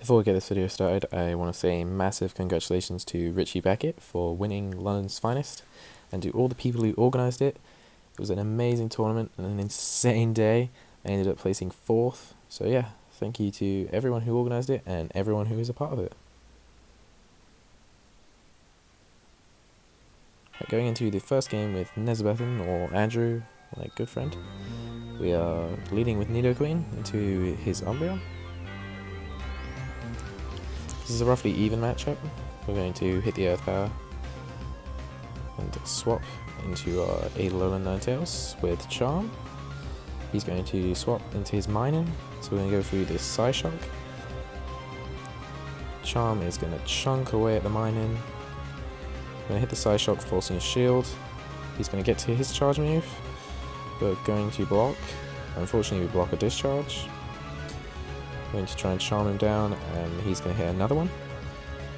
Before we get this video started, I want to say massive congratulations to Richie Beckett for winning London's Finest, and to all the people who organised it. It was an amazing tournament and an insane day. I ended up placing 4th, so yeah, thank you to everyone who organised it and everyone who was a part of it. Going into the first game with Nezabethan, or Andrew, my good friend. We are leading with Nidoqueen into his Umbreon. This is a roughly even matchup. We're going to hit the Earth Power and swap into our Alolan Ninetales with Charm. He's going to swap into his Minun, so we're going to go through this Psyshock. Charm is going to chunk away at the Minun. We're going to hit the Psyshock, forcing a shield. He's going to get to his charge move. We're going to block. Unfortunately, we block a discharge. We're going to try and charm him down, and he's going to hit another one.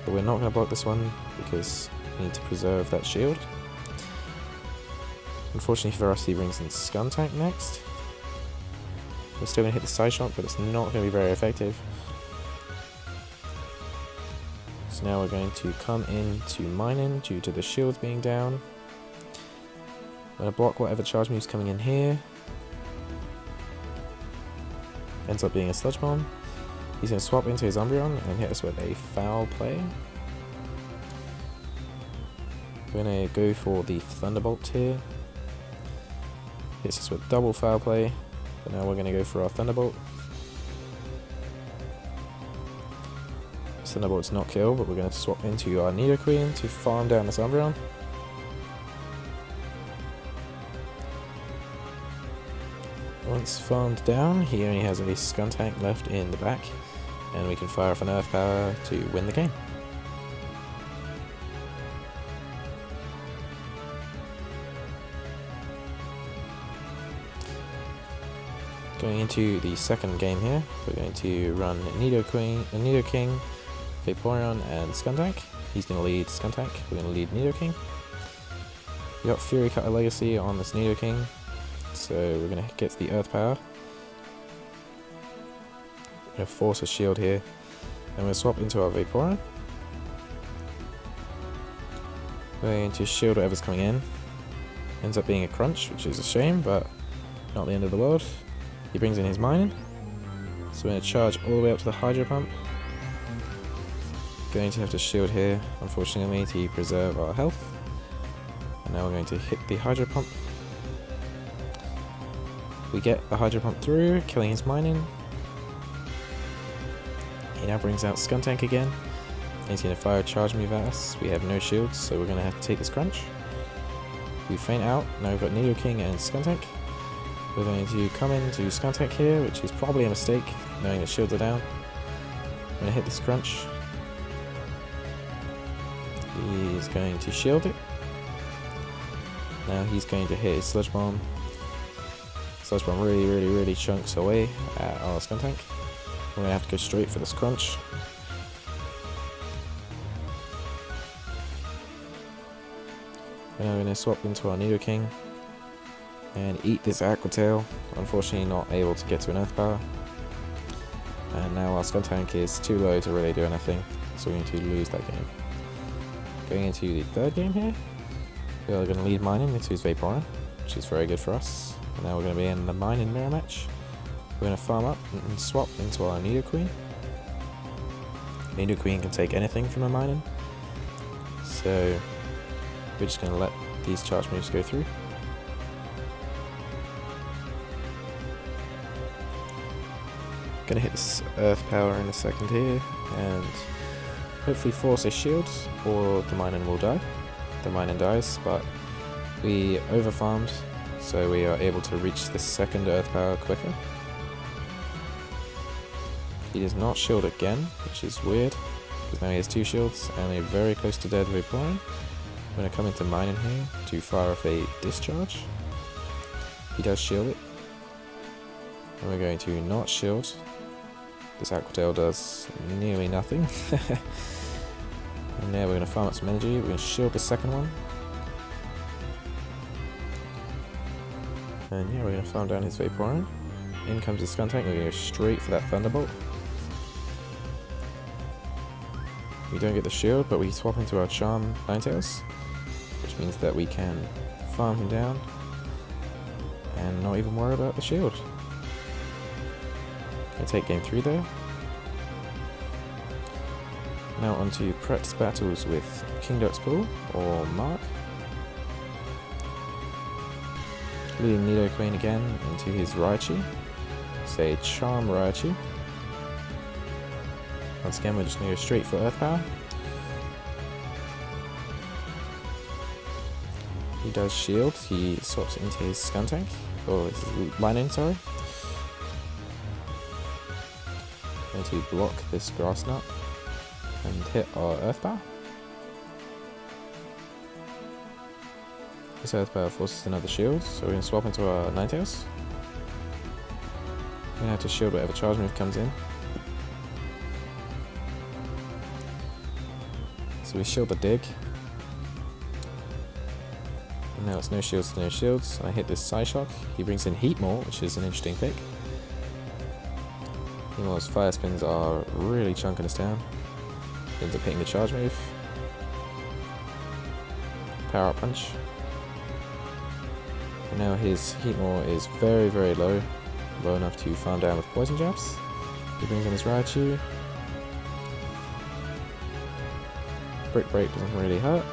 But we're not going to block this one because we need to preserve that shield. Unfortunately, Ferocious brings in Skuntank next. We're still going to hit the Psyshock, but it's not going to be very effective. So now we're going to come into Minun due to the shields being down. I'm going to block whatever charge move's coming in here. Ends up being a Sludge Bomb. He's going to swap into his Umbreon and hit us with a Foul Play. We're going to go for the Thunderbolt here. Hits us with double Foul Play, but now we're going to go for our Thunderbolt. Thunderbolt's not kill, but we're going to swap into our Nidoqueen to farm down this Umbreon. Once farmed down, he only has a Skuntank left in the back, and we can fire off an Earth Power to win the game. Going into the second game here, we're going to run Nidoking, Vaporeon and Skuntank. He's going to lead Skuntank, we're going to lead Nidoking. We got Fury Cutter Legacy on this Nidoking, so we're going to get to the Earth Power. We're going to force a shield here, and we'll swap into our Vaporeon. We're going to shield whatever's coming in. Ends up being a Crunch, which is a shame, but not the end of the world. He brings in his Minun, so we're going to charge all the way up to the Hydro Pump. Going to have to shield here, unfortunately, to preserve our health. And now we're going to hit the Hydro Pump. We get the Hydro Pump through, killing his Minun. He now brings out Skuntank again. He's going to fire a charge move at us. We have no shields, so we're going to have to take this Crunch. We faint out. Now we've got Nidoking and Skuntank. We're going to come into Skuntank here, which is probably a mistake, knowing the shields are down. I'm going to hit this Crunch. He's going to shield it. Now he's going to hit his Sludge Bomb. Sludge Bomb really chunks away at our Skuntank. We're going to have to go straight for this Crunch. Now we're going to swap into our Nidoking and eat this Aqua Tail. Unfortunately not able to get to an Earth Power. And now our Skuntank is too low to really do anything, so we're going to lose that game. Going into the third game here, we are going to lead Minun into his Vaporeon, which is very good for us. And now we're going to be in the Minun mirror match. We're going to farm up and swap into our Nidoqueen. Nidoqueen can take anything from a Minun, so we're just going to let these charge moves go through. Going to hit this Earth Power in a second here, and hopefully force a shield, or the Minun will die. The Minun dies, but we overfarmed, so we are able to reach the second Earth Power quicker. He does not shield again, which is weird, because now he has 2 shields and a very close to dead Vaporeon. I'm going to come into Minun here to fire off a Discharge. He does shield it. And we're going to not shield. This Aqua Tail does nearly nothing. And now we're going to farm up some energy. We're going to shield the second one. And yeah, we're going to farm down his Vaporeon. In comes the Skuntank. We're going to go straight for that Thunderbolt. We don't get the shield, but we swap into our Charm Ninetales, which means that we can farm him down and not even worry about the shield. Gonna take game 3 there. Now on to practice battles with King Duck's Pool, or Mark. Leading Nidoqueen again into his Raichu. Say Charm Raichu. Once again, we're just going to go straight for Earth Power. He does shield, he swaps into his Skuntank, or his Lightning, sorry. Going to block this Grass Knot and hit our Earth Power. This Earth Power forces another shield, so we're going to swap into our Ninetales. We're going to have to shield whatever charge move comes in. So we shield the dig. And now it's no shields to no shields. I hit this Psyshock. He brings in Heatmore, which is an interesting pick. Heatmore's fire spins are really chunking us down. He ends up hitting the charge move. Power up punch. And now his Heatmore is very, very low. Low enough to farm down with poison jabs. He brings in his Raichu. Brick Break doesn't really hurt.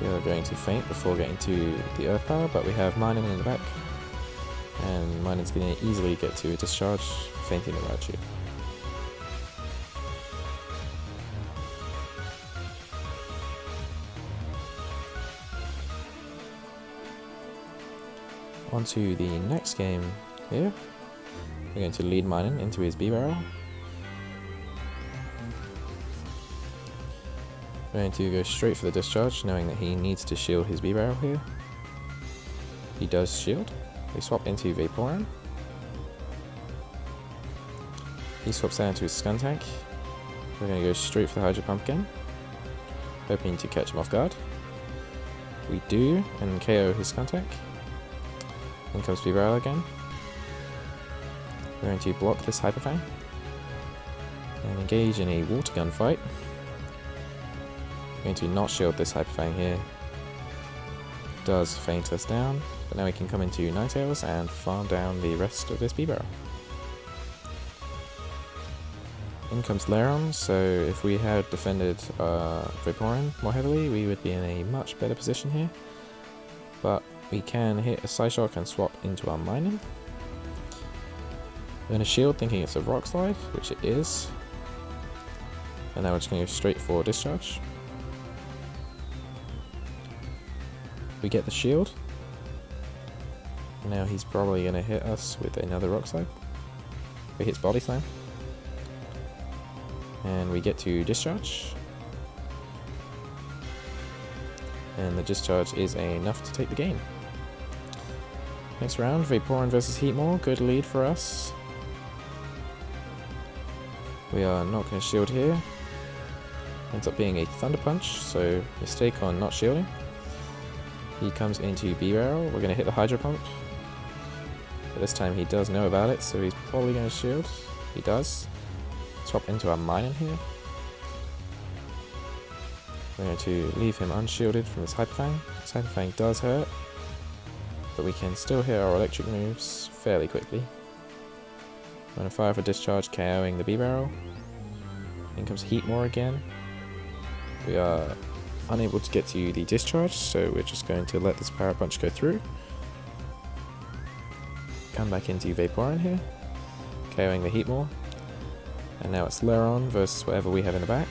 We are going to faint before getting to the Earth Power, but we have Minun in the back. And Minun's going to easily get to a discharge, fainting the Raichu. On to the next game here. We're going to lead Minun into his B-Barrel. We're going to go straight for the discharge, knowing that he needs to shield his B-Barrel here. He does shield. We swap into Vaporeon. He swaps down to his Skuntank. We're going to go straight for the Hydro Pump again, hoping to catch him off guard. We do, and KO his Skuntank. In comes B-Barrel again. We're going to block this Hyper Fang and engage in a Water Gun fight. Going to not shield this Hyper Fang here. Does faint us down, but now we can come into Ninetales and farm down the rest of this B-Barrel. In comes Lairon, so if we had defended Vaporeon more heavily, we would be in a much better position here. But we can hit a Psyshock and swap into our Minun. We're going to shield thinking it's a Rock Slide, which it is. And now we're just going to go straight for Discharge. We get the shield. Now he's probably going to hit us with another Rock Slide. We hit Body Slam. And we get to Discharge. And the Discharge is enough to take the game. Next round, Vaporeon versus Heatmore. Good lead for us. We are not going to shield here. Ends up being a Thunder Punch, so mistake on not shielding. He comes into B-Barrel. We're going to hit the Hydro Pump. But this time he does know about it, so he's probably going to shield. He does. Swap into our Minun here. We're going to leave him unshielded from this Hyper Fang. This Hyper Fang does hurt, but we can still hit our electric moves fairly quickly. I'm going to fire for Discharge, KOing the B-Barrel. In comes Heatmore again. We are unable to get to the Discharge, so we're just going to let this Power Punch go through. Come back into Vaporeon here, KOing the Heatmore. And now it's Lairon versus whatever we have in the back.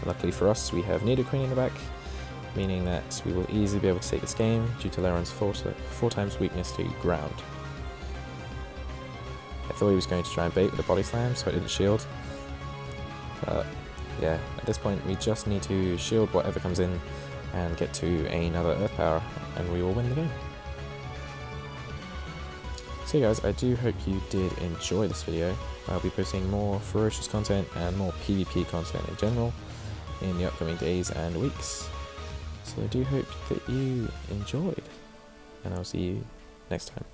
Luckily for us, we have Nidoqueen in the back, meaning that we will easily be able to take this game due to Lairon's 4 times weakness to ground. I thought he was going to try and bait with a Body Slam, so I didn't shield. But yeah, at this point we just need to shield whatever comes in and get to another Earth Power, and we will win the game. So yeah, guys, I do hope you did enjoy this video. I'll be posting more Ferocious content and more PvP content in general in the upcoming days and weeks. So I do hope that you enjoyed, and I'll see you next time.